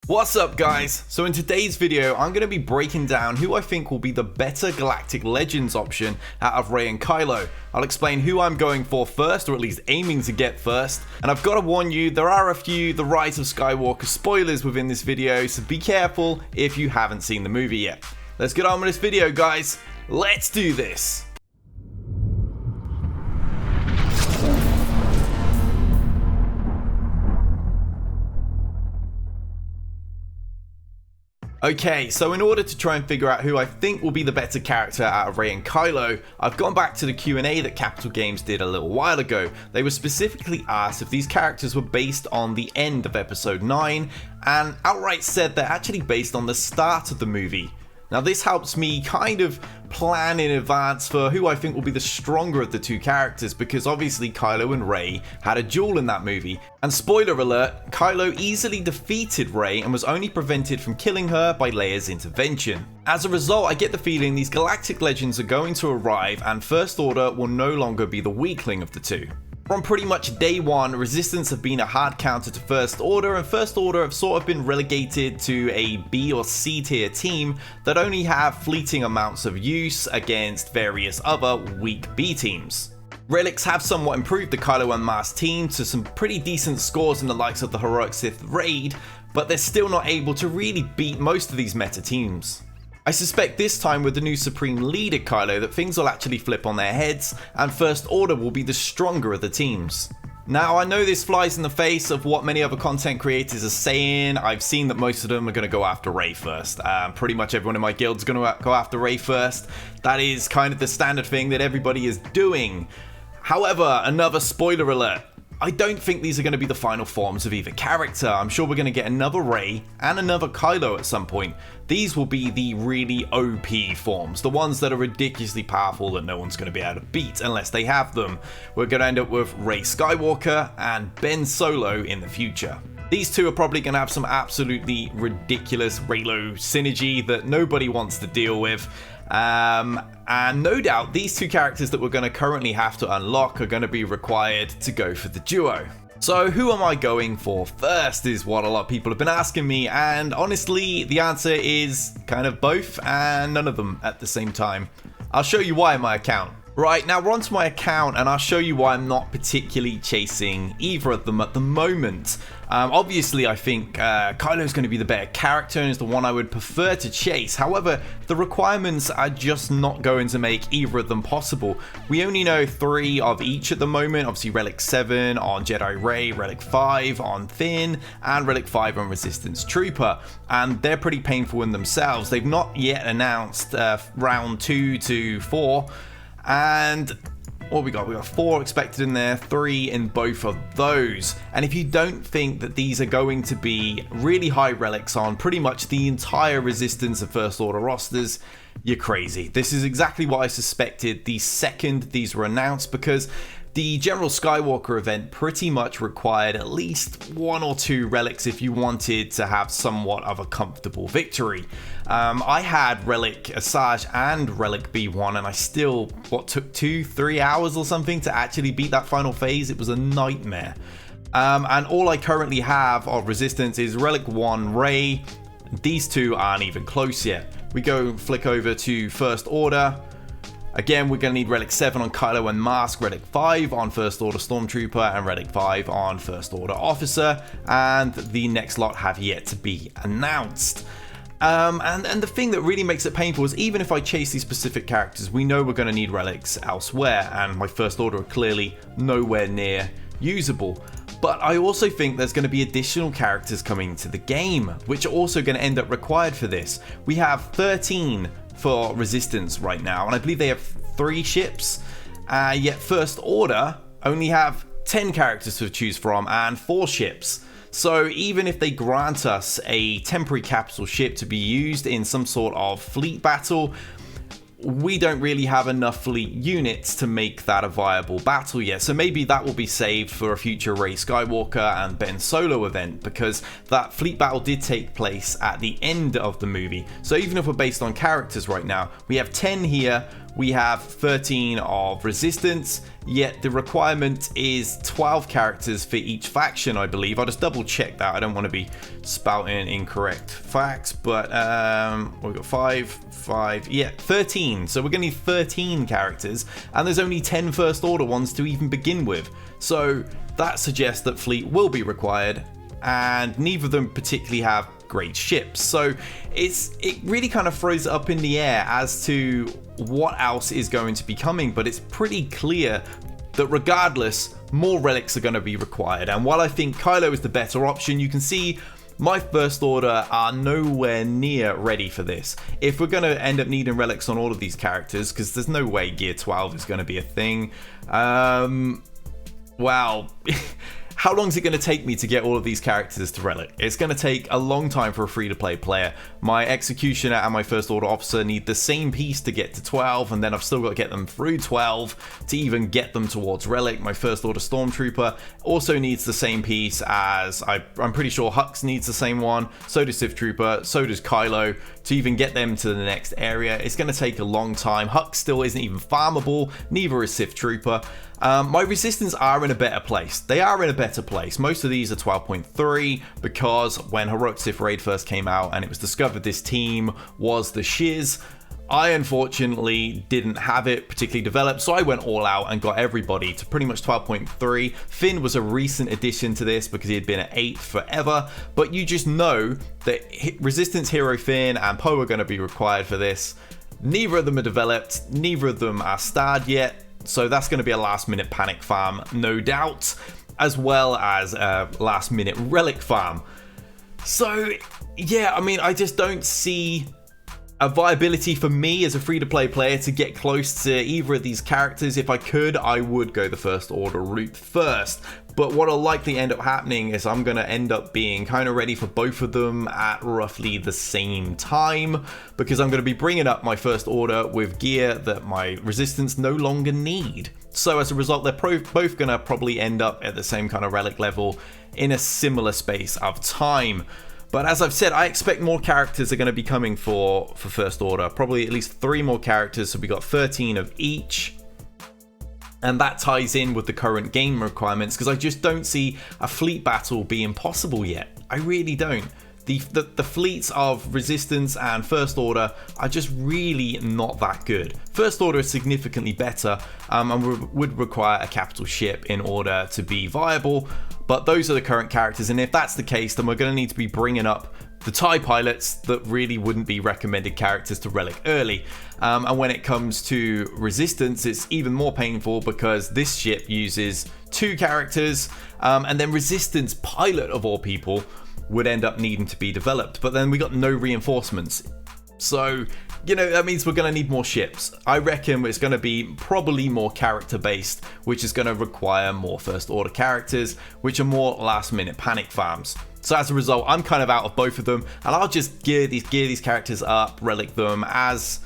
What's up guys? So in today's video I'm going to be breaking down who I think will be the better Galactic Legends option out of Rey and Kylo. I'll explain who I'm going for first, or at least aiming to get first, and I've got to warn you, there are a few The Rise of Skywalker spoilers within this video, so be careful if you haven't seen the movie yet. Let's get on with this video guys, let's do this! Okay, so in order to try and figure out who I think will be the better character out of Rey and Kylo, I've gone back to the Q&A that Capital Games did a little while ago. They were specifically asked if these characters were based on the end of episode 9, and outright said they're actually based on the start of the movie. Now this helps me kind of plan in advance for who I think will be the stronger of the two characters, because obviously Kylo and Rey had a duel in that movie. And spoiler alert, Kylo easily defeated Rey and was only prevented from killing her by Leia's intervention. As a result, I get the feeling these Galactic Legends are going to arrive and First Order will no longer be the weakling of the two. From pretty much day one, Resistance have been a hard counter to First Order, and First Order have sort of been relegated to a B or C tier team that only have fleeting amounts of use against various other weak B teams. Relics have somewhat improved the Kylo and Mars team to some pretty decent scores in the likes of the Heroic Sith Raid, but they're still not able to really beat most of these meta teams. I suspect this time with the new Supreme Leader Kylo that things will actually flip on their heads and First Order will be the stronger of the teams. Now I know this flies in the face of what many other content creators are saying. I've seen that most of them are going to go after Rey first. Pretty much everyone in my guild is going to go after Rey first. That is kind of the standard thing that everybody is doing. However, another spoiler alert. I don't think these are going to be the final forms of either character. I'm sure we're going to get another Rey and another Kylo at some point. These will be the really OP forms, the ones that are ridiculously powerful that no one's going to be able to beat unless they have them. We're going to end up with Rey Skywalker and Ben Solo in the future. These two are probably going to have some absolutely ridiculous Reylo synergy that nobody wants to deal with. And no doubt these two characters that we're going to currently have to unlock are going to be required to go for the duo. So who am I going for first is what a lot of people have been asking me, and honestly the answer is kind of both and none of them at the same time. I'll show you why in my account. Right, now we're onto my account and I'll show you why I'm not particularly chasing either of them at the moment. Obviously I think Kylo is going to be the better character and is the one I would prefer to chase. However, the requirements are just not going to make either of them possible. We only know 3 of each at the moment. Obviously Relic 7 on Jedi Rey, Relic 5 on Finn, and Relic 5 on Resistance Trooper. And they're pretty painful in themselves. They've not yet announced round 2 to 4. And what we got 4 expected in there, 3 in both of those. And if you don't think that these are going to be really high relics on pretty much the entire Resistance and First Order rosters, you're crazy. This is exactly what I suspected the second these were announced, because the General Skywalker event pretty much required at least 1 or 2 relics if you wanted to have somewhat of a comfortable victory. I had Relic Asajj and Relic B1 and I still, took 2-3 hours or something to actually beat that final phase. It was a nightmare. And all I currently have of Resistance is Relic 1 Rey. These two aren't even close yet. We go flick over to First Order. Again, we're going to need Relic 7 on Kylo and Mask, Relic 5 on First Order Stormtrooper, and Relic 5 on First Order Officer, and the next lot have yet to be announced. And the thing that really makes it painful is even if I chase these specific characters, we know we're going to need relics elsewhere, and my First Order are clearly nowhere near usable. But I also think there's going to be additional characters coming to the game, which are also going to end up required for this. We have 13 for Resistance right now, and I believe they have 3 ships, yet First Order only have 10 characters to choose from and 4 ships. So even if they grant us a temporary capital ship to be used in some sort of fleet battle, we don't really have enough fleet units to make that a viable battle yet. So maybe that will be saved for a future Rey Skywalker and Ben Solo event, because that fleet battle did take place at the end of the movie. So even if we're based on characters right now, we have 10 here we have 13 of resistance, yet the requirement is 12 characters for each faction, I believe. I'll just double check that. I don't want to be spouting incorrect facts, but we've got 13. So we're going to need 13 characters, and there's only 10 First Order ones to even begin with. So that suggests that fleet will be required, and neither of them particularly have great ships. So it really kind of throws it up in the air as to what else is going to be coming, but it's pretty clear that regardless, more relics are going to be required. And while I think Kylo is the better option, you can see my First Order are nowhere near ready for this. If we're going to end up needing relics on all of these characters, because there's no way Gear 12 is going to be a thing, wow. How long is it going to take me to get all of these characters to relic? It's going to take a long time for a free-to-play player. My Executioner and my First Order Officer need the same piece to get to 12, and then I've still got to get them through 12 to even get them towards relic. My First Order Stormtrooper also needs the same piece as, I'm pretty sure Hux needs the same one, so does Sith Trooper, so does Kylo, to even get them to the next area. It's going to take a long time. Hux still isn't even farmable, neither is Sith Trooper. My resistance are in a better place. They are in a better place. Most of these are 12.3 because when Heroic Sith Raid first came out and it was discovered this team was the shiz, I unfortunately didn't have it particularly developed, so I went all out and got everybody to pretty much 12.3. Finn was a recent addition to this because he had been at 8 forever, but you just know that Resistance Hero Finn and Poe are going to be required for this. Neither of them are developed, neither of them are starred yet, so that's going to be a last minute panic farm, no doubt, as well as a last minute relic farm. So yeah, I mean, I just don't see a viability for me as a free-to-play player to get close to either of these characters. If I could, I would go the First Order route first. But what'll likely end up happening is I'm going to end up being kind of ready for both of them at roughly the same time, because I'm going to be bringing up my First Order with gear that my Resistance no longer need. So as a result, they're both going to probably end up at the same kind of relic level in a similar space of time. But as I've said, I expect more characters are going to be coming for First Order. Probably at least 3 more characters, so we got 13 of each. And that ties in with the current game requirements, because I just don't see a fleet battle being possible yet. I really don't. The fleets of Resistance and First Order are just really not that good. First Order is significantly better and would require a capital ship in order to be viable, but those are the current characters, and if that's the case, then we're going to need to be bringing up the TIE pilots that really wouldn't be recommended characters to relic early. And when it comes to Resistance, it's even more painful because this ship uses 2 characters, and then Resistance pilot of all people would end up needing to be developed, but then we got no reinforcements. So, you know, that means we're going to need more ships. I reckon it's going to be probably more character based, which is going to require more First Order characters, which are more last minute panic farms. So as a result, I'm kind of out of both of them, and I'll just gear these characters up, relic them as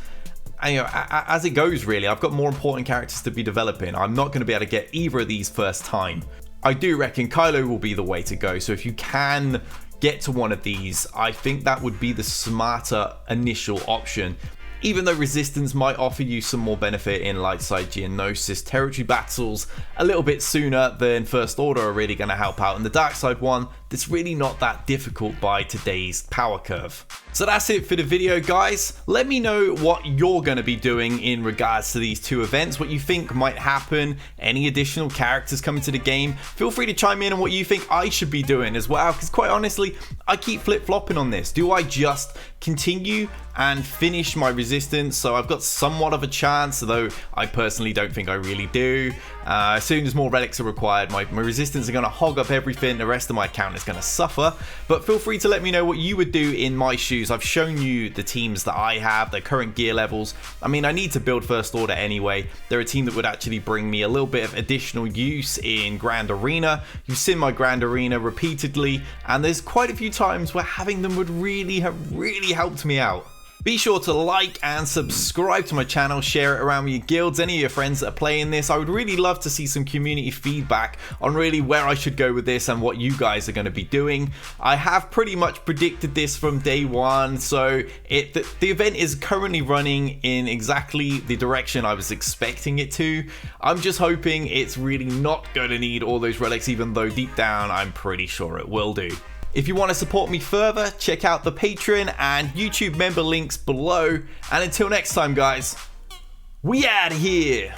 it goes, really. I've got more important characters to be developing. I'm not going to be able to get either of these first time. I do reckon Kylo will be the way to go, so if you can get to one of these, I think that would be the smarter initial option. Even though Resistance might offer you some more benefit in light side Geonosis territory battles a little bit sooner than First Order are really going to help out in the dark side one, it's really not that difficult by today's power curve. So that's it for the video, guys. Let me know what you're going to be doing in regards to these 2 events, what you think might happen, any additional characters coming to the game. Feel free to chime in on what you think I should be doing as well, because quite honestly, I keep flip-flopping on this. Do I just continue and finish my Resistance so I've got somewhat of a chance, though I personally don't think I really do? As soon as more relics are required, my Resistance are going to hog up everything, the rest of my account is going to suffer. But feel free to let me know what you would do in my shoes. I've shown you the teams that I have, their current gear levels. I mean, I need to build First Order anyway. They're a team that would actually bring me a little bit of additional use in Grand Arena. You've seen my Grand Arena repeatedly, and there's quite a few times where having them would really have helped me out. Be sure to like and subscribe to my channel, share it around with your guilds, any of your friends that are playing this. I would really love to see some community feedback on really where I should go with this and what you guys are going to be doing. I have pretty much predicted this from day one, so the event is currently running in exactly the direction I was expecting it to. I'm just hoping it's really not going to need all those relics, even though deep down I'm pretty sure it will do. If you want to support me further, check out the Patreon and YouTube member links below. And until next time, guys, we out of here.